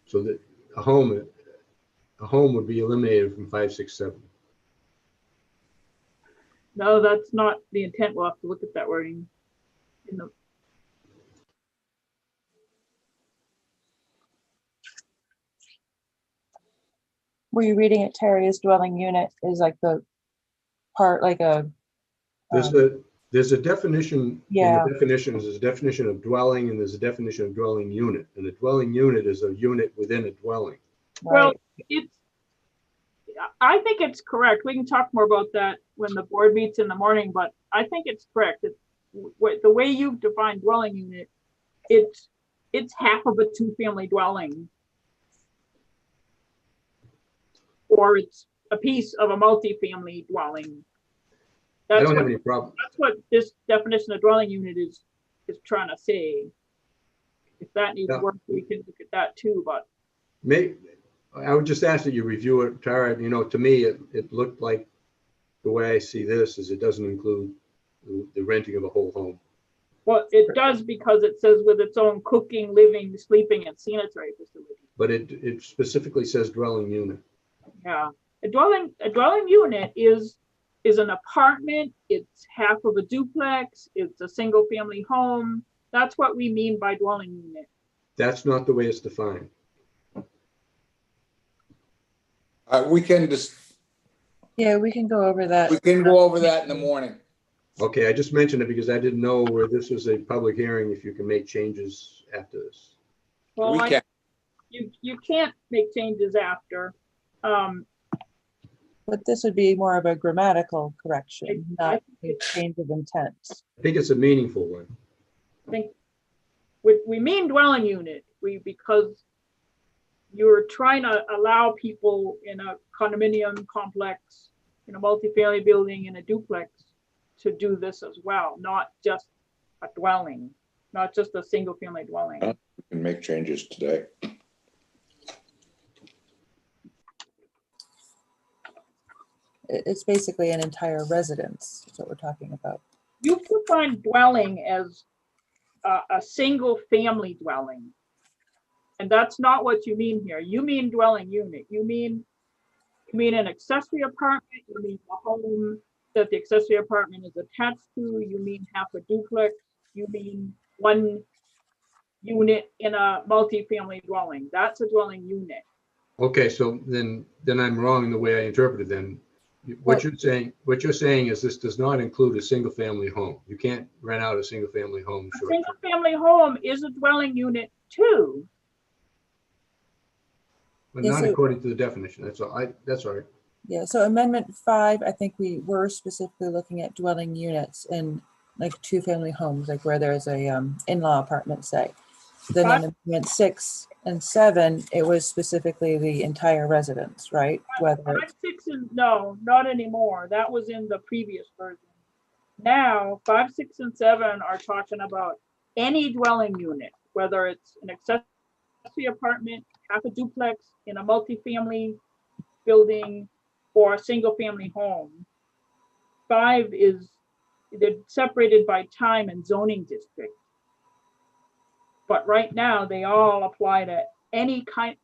[SPEAKER 8] So that a home would be eliminated from 5, 6, 7.
[SPEAKER 11] No, that's not the intent. We'll have to look at that wording.
[SPEAKER 1] Were you reading it, Terry, as dwelling unit is like the part, like a.
[SPEAKER 8] There's a definition.
[SPEAKER 1] Yeah.
[SPEAKER 8] In the definitions, there's a definition of dwelling and there's a definition of dwelling unit. And a dwelling unit is a unit within a dwelling.
[SPEAKER 11] Well, I think it's correct. We can talk more about that when the board meets in the morning, but I think it's correct. The way you've defined dwelling unit, it's half of a 2-family dwelling. Or it's a piece of a multi-family dwelling.
[SPEAKER 8] I don't have any problem.
[SPEAKER 11] That's what this definition of dwelling unit is trying to say. If that needs work, we can look at that too, but.
[SPEAKER 8] I would just ask that you review it, Tara. To me, it looked like the way I see this is it doesn't include the renting of a whole home.
[SPEAKER 11] Well, it does because it says with its own cooking, living, sleeping, and sanitary facility.
[SPEAKER 8] But it specifically says dwelling unit.
[SPEAKER 11] Yeah, a dwelling unit is is an apartment, it's half of a duplex, it's a single family home. That's what we mean by dwelling unit.
[SPEAKER 8] That's not the way it's defined.
[SPEAKER 3] We can just,
[SPEAKER 1] Yeah, we can go over that.
[SPEAKER 3] we can go over that in the morning.
[SPEAKER 8] Okay, I just mentioned it because I didn't know where this was a public hearing, if you can make changes after this.
[SPEAKER 11] Well,
[SPEAKER 3] We can.
[SPEAKER 11] you can't make changes after.
[SPEAKER 1] But this would be more of a grammatical correction, not a change of intent.
[SPEAKER 8] I think it's a meaningful one.
[SPEAKER 11] I think we mean dwelling unit, because you're trying to allow people in a condominium complex, in a multifamily building, in a duplex, to do this as well, not just a dwelling, not just a single family dwelling.
[SPEAKER 3] We can make changes today.
[SPEAKER 1] It's basically an entire residence, is what we're talking about.
[SPEAKER 11] You can find dwelling as a single family dwelling. And that's not what you mean here. You mean dwelling unit. You mean an accessory apartment. You mean a home that the accessory apartment is attached to. You mean half a duplex. You mean one unit in a multifamily dwelling. That's a dwelling unit.
[SPEAKER 8] Okay, so then I'm wrong in the way I interpreted then. What you're saying is this does not include a single family home. You can't rent out a single family home.
[SPEAKER 11] A single family home is a dwelling unit too.
[SPEAKER 8] But
[SPEAKER 1] Yeah,
[SPEAKER 8] not
[SPEAKER 1] so-
[SPEAKER 8] according to the definition. That's all. That's all right.
[SPEAKER 1] Yeah, so Amendment 5, I think we were specifically looking at dwelling units in like two-family homes, like where there's a in-law apartment, say. Then in Amendment 6 and 7, it was specifically the entire residence, right? Whether
[SPEAKER 11] 5,
[SPEAKER 1] it's
[SPEAKER 11] 6, and no, not anymore. That was in the previous version. Now, 5, 6, and 7 are talking about any dwelling unit, whether it's an accessory apartment, half a duplex, in a multifamily building, or a single family home. 5 is, they're separated by time and zoning district. But right now, they all apply to any kind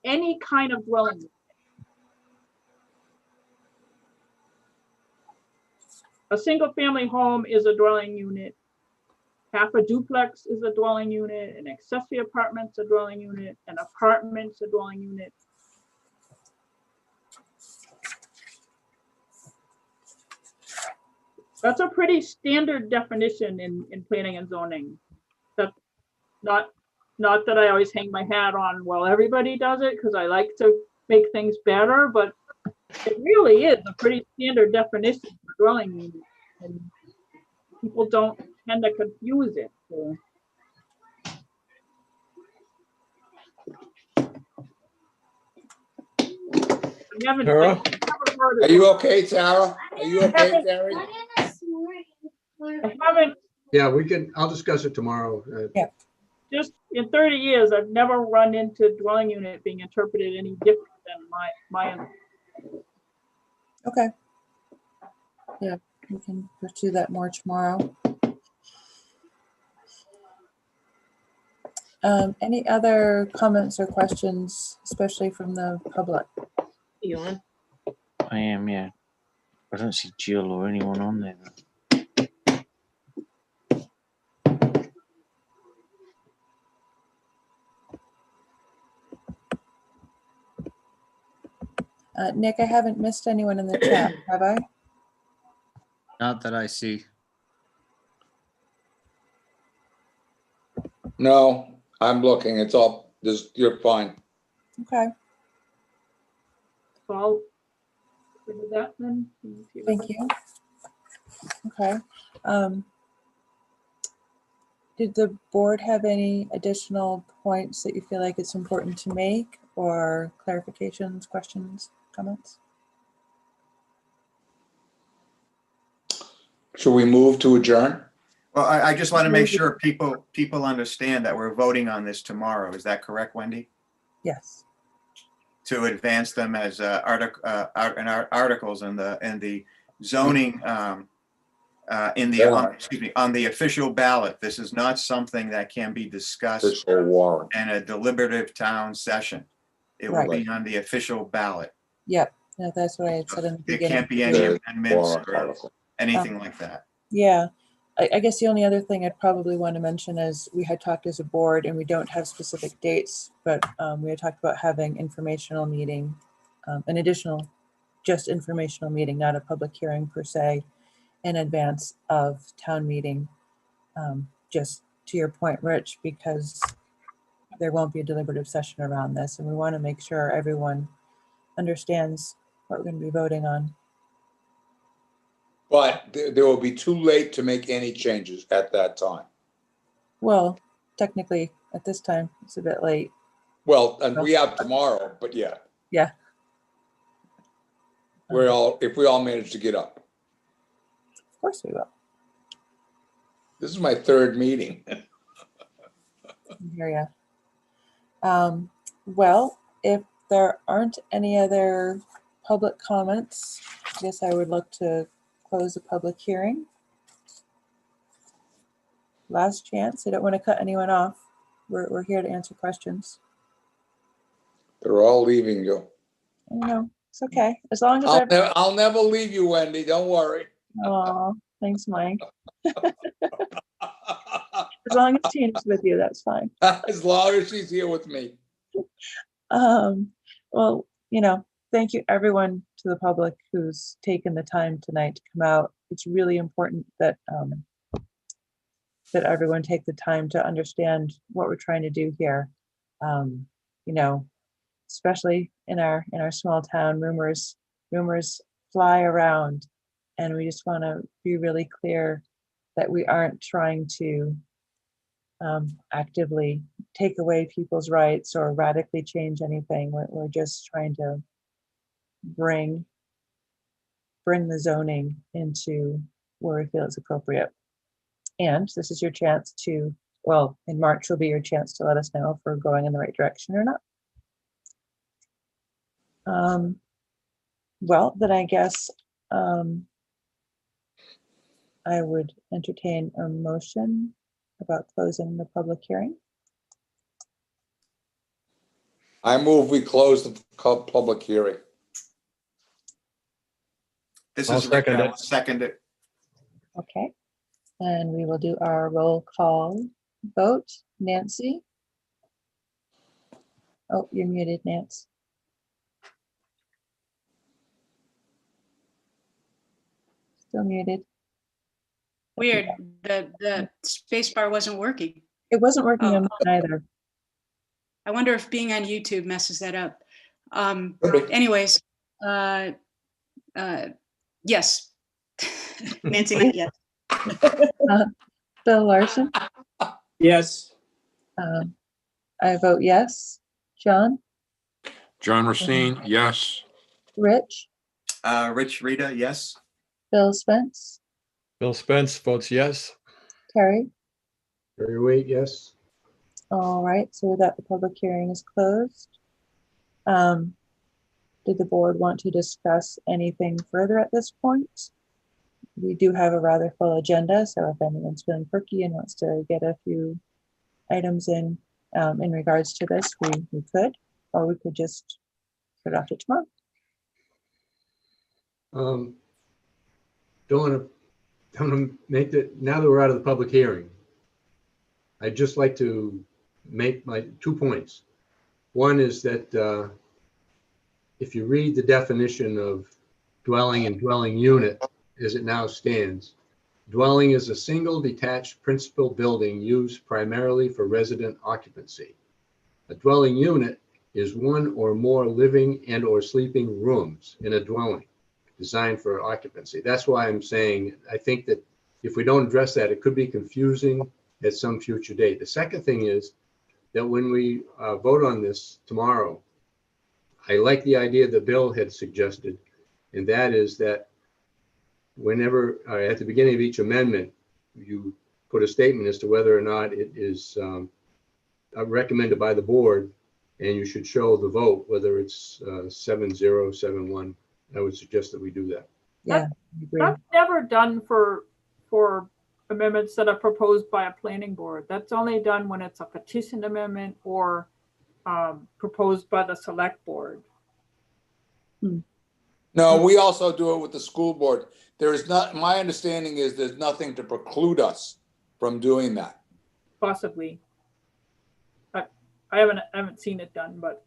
[SPEAKER 11] of dwelling unit. A single family home is a dwelling unit. Half a duplex is a dwelling unit. An accessory apartment's a dwelling unit. An apartment's a dwelling unit. That's a pretty standard definition in planning and zoning. That's not that I always hang my hat on, well, everybody does it, because I like to make things better, but it really is a pretty standard definition for dwelling unit. And people don't tend to confuse it. So.
[SPEAKER 12] Tara?
[SPEAKER 3] Are you okay, Tara? Are you okay, Terry?
[SPEAKER 11] I haven't,
[SPEAKER 8] Yeah, we can. I'll discuss it tomorrow.
[SPEAKER 11] just in 30 years, I've never run into dwelling unit being interpreted any different than my.
[SPEAKER 1] okay. Yeah, we can pursue that more tomorrow. Any other comments or questions, especially from the public?
[SPEAKER 4] You on?
[SPEAKER 14] I am, yeah. I don't see Jill or anyone on there.
[SPEAKER 1] Nick, I haven't missed anyone in the chat, have I?
[SPEAKER 14] Not that I see.
[SPEAKER 3] No, I'm looking. It's all, you're fine.
[SPEAKER 1] Okay,
[SPEAKER 11] So I'll do that then.
[SPEAKER 1] thank you. Okay. Did the board have any additional points that you feel like it's important to make, or clarifications, questions, comments?
[SPEAKER 3] Should we move to adjourn?
[SPEAKER 7] Well, I just want to make sure people understand that we're voting on this tomorrow. Is that correct, Wendy?
[SPEAKER 1] Yes.
[SPEAKER 7] To advance them as articles in the zoning on the official ballot. This is not something that can be discussed
[SPEAKER 3] Official warrant.
[SPEAKER 7] in a deliberative town session. It will be on the official ballot.
[SPEAKER 1] Yep. Yeah, that's what I had said in the
[SPEAKER 7] There
[SPEAKER 1] beginning.
[SPEAKER 7] can't be any
[SPEAKER 3] The
[SPEAKER 7] amendments
[SPEAKER 3] warrant
[SPEAKER 7] or
[SPEAKER 3] article.
[SPEAKER 7] anything like that.
[SPEAKER 1] Yeah, I guess the only other thing I'd probably want to mention is we had talked as a board and we don't have specific dates, but we had talked about having informational meeting, an additional, just informational meeting, not a public hearing per se, in advance of town meeting. Just to your point, Rich, because there won't be a deliberative session around this, and we want to make sure everyone understands what we're going to be voting on.
[SPEAKER 3] But there will be too late to make any changes at that time.
[SPEAKER 1] Well, technically, at this time, it's a bit late.
[SPEAKER 3] Well, and we have tomorrow, but yeah,
[SPEAKER 1] Yeah.
[SPEAKER 3] if we all manage to get up.
[SPEAKER 1] Of course we will.
[SPEAKER 3] This is my third meeting.
[SPEAKER 1] I hear ya. Well, if there aren't any other public comments, I guess I would look to close the public hearing. Last chance. I don't want to cut anyone off. We're here to answer questions.
[SPEAKER 3] They're all leaving you.
[SPEAKER 1] I know. It's okay. As long as
[SPEAKER 3] I'll never leave you, Wendy. Don't worry.
[SPEAKER 1] Oh, thanks, Mike. As long as Tina's with you, that's fine.
[SPEAKER 3] As long as she's here with me.
[SPEAKER 1] Well, thank you everyone to the public who's taken the time tonight to come out. It's really important that that everyone take the time to understand what we're trying to do here. Especially in our small town, rumors fly around, and we just want to be really clear that we aren't trying to actively take away people's rights or radically change anything. We're just trying to bring the zoning into where we feel it's appropriate. And this is your chance to, well, in March will be your chance to let us know if we're going in the right direction or not. Well, then I guess I would entertain a motion about closing the public hearing.
[SPEAKER 3] I move we close the public hearing.
[SPEAKER 7] This
[SPEAKER 8] I'll
[SPEAKER 7] is Rick.
[SPEAKER 8] second
[SPEAKER 7] I
[SPEAKER 8] it.
[SPEAKER 7] will second it.
[SPEAKER 1] Okay. And we will do our roll call vote. Nancy? Oh, you're muted, Nance. Still muted.
[SPEAKER 2] Weird. The space bar wasn't working.
[SPEAKER 1] It wasn't working
[SPEAKER 2] Oh.
[SPEAKER 1] on mine either.
[SPEAKER 2] I wonder if being on YouTube messes that up.
[SPEAKER 3] Okay.
[SPEAKER 2] Anyways, yes. Nancy, not yes.
[SPEAKER 1] Bill Larson?
[SPEAKER 5] Yes.
[SPEAKER 1] I vote yes. John?
[SPEAKER 6] John Racine, yes.
[SPEAKER 1] Rich?
[SPEAKER 7] Rich Rita, yes.
[SPEAKER 1] Bill Spence?
[SPEAKER 15] Bill Spence votes yes.
[SPEAKER 1] Terry?
[SPEAKER 8] Terry Waite, yes.
[SPEAKER 1] All right, so with that, the public hearing is closed. Did the board want to discuss anything further at this point? We do have a rather full agenda, so if anyone's feeling perky and wants to get a few items in regards to this, we could, or we could just put it off to tomorrow.
[SPEAKER 8] Don't want to make that, now that we're out of the public hearing, I'd just like to make my 2 points. One is that if you read the definition of dwelling and dwelling unit as it now stands, dwelling is a single detached principal building used primarily for resident occupancy. A dwelling unit is one or more living and or sleeping rooms in a dwelling designed for occupancy. That's why I'm saying, I think that if we don't address that, it could be confusing at some future date. The second thing is that when we vote on this tomorrow, I like the idea that Bill had suggested, and that is that whenever, at the beginning of each amendment, you put a statement as to whether or not it is recommended by the board, and you should show the vote, whether it's 7-0, 7-1. I would suggest that we do that.
[SPEAKER 1] Yeah, I agree.
[SPEAKER 11] That's never done for amendments that are proposed by a planning board. That's only done when it's a petition amendment or proposed by the select board.
[SPEAKER 3] No, we also do it with the school board. There is not, my understanding is there's nothing to preclude us from doing that.
[SPEAKER 11] Possibly. I haven't seen it done, but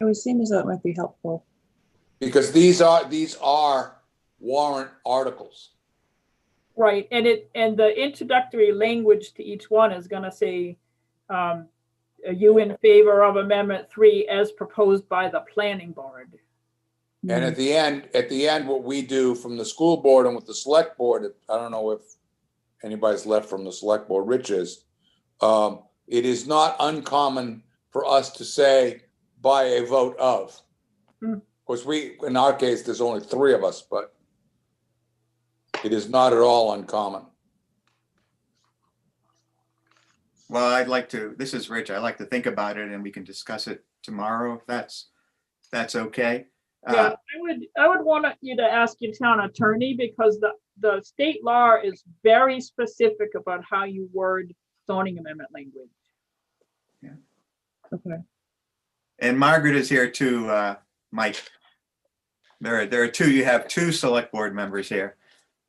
[SPEAKER 1] It would seem as though it might be helpful.
[SPEAKER 3] Because these are warrant articles.
[SPEAKER 11] right. And the introductory language to each one is going to say, are you in favor of Amendment 3 as proposed by the planning board?
[SPEAKER 3] And at the end, what we do from the school board and with the select board, I don't know if anybody's left from the select board, Rich is, it is not uncommon for us to say by a vote of.
[SPEAKER 11] Hmm.
[SPEAKER 3] Of course, in our case, there's only 3 of us, but it is not at all uncommon.
[SPEAKER 7] Well, this is Rich, I'd like to think about it and we can discuss it tomorrow if that's okay.
[SPEAKER 11] Yeah, I would want you to ask your town attorney because the state law is very specific about how you word zoning amendment language.
[SPEAKER 1] Okay.
[SPEAKER 7] And Margaret is here too, Mike. You have 2 select board members here.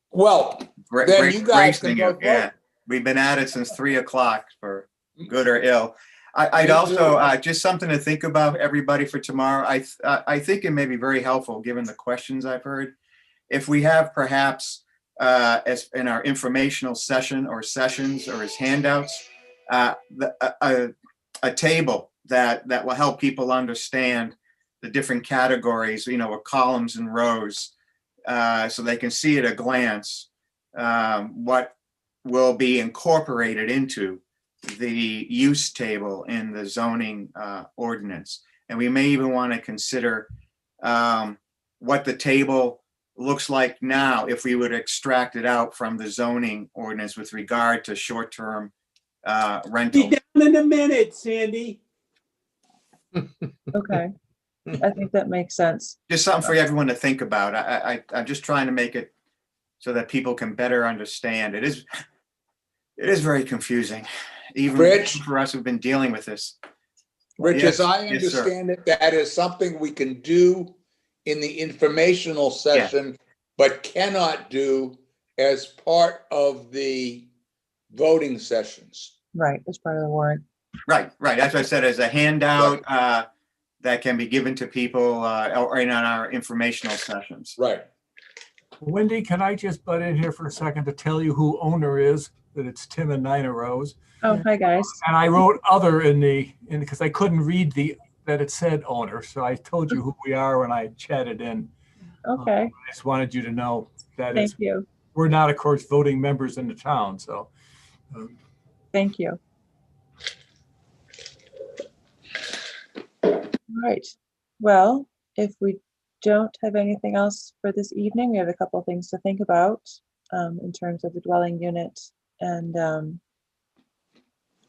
[SPEAKER 3] Well, then you guys can
[SPEAKER 7] gracing
[SPEAKER 3] both vote.
[SPEAKER 7] Yeah, we've been at it since 3 o'clock for good or ill. I'd also, just something to think about, everybody, for tomorrow. I think it may be very helpful, given the questions I've heard, if we have perhaps, as in our informational session or sessions or as handouts, a table that will help people understand the different categories, with columns and rows, so they can see at a glance what will be incorporated into the use table in the zoning ordinance. And we may even want to consider what the table looks like now if we would extract it out from the zoning ordinance with regard to short-term rentals.
[SPEAKER 5] Be down in a minute, Sandy.
[SPEAKER 1] Okay. I think that makes sense.
[SPEAKER 7] Just something for everyone to think about. I'm just trying to make it so that people can better understand. It is very confusing, even
[SPEAKER 3] Rich?
[SPEAKER 7] for us who've been dealing with this.
[SPEAKER 3] Rich,
[SPEAKER 7] Yes,
[SPEAKER 3] as I
[SPEAKER 7] yes, sir.
[SPEAKER 3] understand it, that is something we can do in the informational session, but cannot do as part of the voting sessions.
[SPEAKER 1] Right, as part of the warrant.
[SPEAKER 7] Right. That's what I said, as a handout that can be given to people or in on our informational sessions.
[SPEAKER 3] Right.
[SPEAKER 16] Wendy, can I just butt in here for a second to tell you who owner is? That it's Tim and Nina Rose.
[SPEAKER 1] Oh, hi guys.
[SPEAKER 16] And I wrote other because I couldn't read that it said owner. So I told you who we are when I chatted in.
[SPEAKER 1] Okay.
[SPEAKER 16] I just wanted you to know that
[SPEAKER 1] Thank you.
[SPEAKER 16] we're not, of course, voting members in the town. So
[SPEAKER 1] Thank you. All right. Well, if we don't have anything else for this evening, we have a couple of things to think about in terms of the dwelling unit and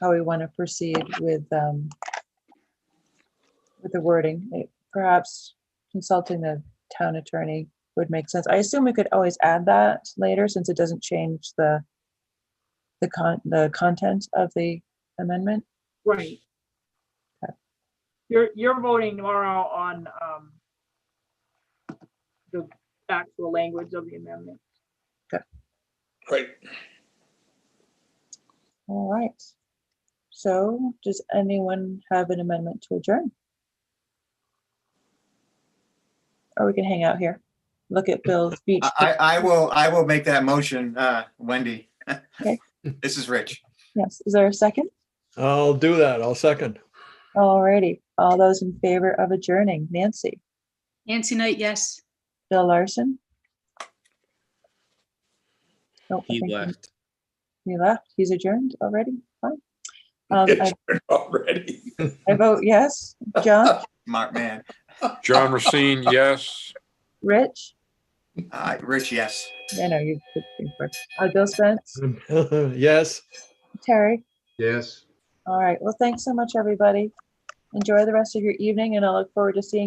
[SPEAKER 1] how we want to proceed with the wording. Perhaps consulting the town attorney would make sense. I assume we could always add that later since it doesn't change the content of the amendment.
[SPEAKER 11] Right.
[SPEAKER 1] Okay.
[SPEAKER 11] You're voting tomorrow on the actual language of the amendment.
[SPEAKER 1] Okay.
[SPEAKER 3] Right.
[SPEAKER 1] All right. So does anyone have an amendment to adjourn? Or we can hang out here. Look at Bill's beach.
[SPEAKER 7] I will make that motion, Wendy.
[SPEAKER 1] Okay.
[SPEAKER 7] This is Rich.
[SPEAKER 1] Yes. Is there a second?
[SPEAKER 15] I'll do that. I'll second.
[SPEAKER 1] All righty. All those in favor of adjourning. Nancy.
[SPEAKER 2] Nancy Knight, yes.
[SPEAKER 1] Bill Larson. Oh,
[SPEAKER 14] He left.
[SPEAKER 1] He left. He's adjourned already. Fine.
[SPEAKER 3] Already.
[SPEAKER 1] I vote yes. John.
[SPEAKER 7] Mark, man.
[SPEAKER 6] John Racine, yes.
[SPEAKER 1] Rich.
[SPEAKER 7] Rich, yes.
[SPEAKER 1] I know you could think first. Bill Spence.
[SPEAKER 15] Yes.
[SPEAKER 1] Terry.
[SPEAKER 8] Yes.
[SPEAKER 1] All right. Well, thanks so much, everybody. Enjoy the rest of your evening, and I look forward to seeing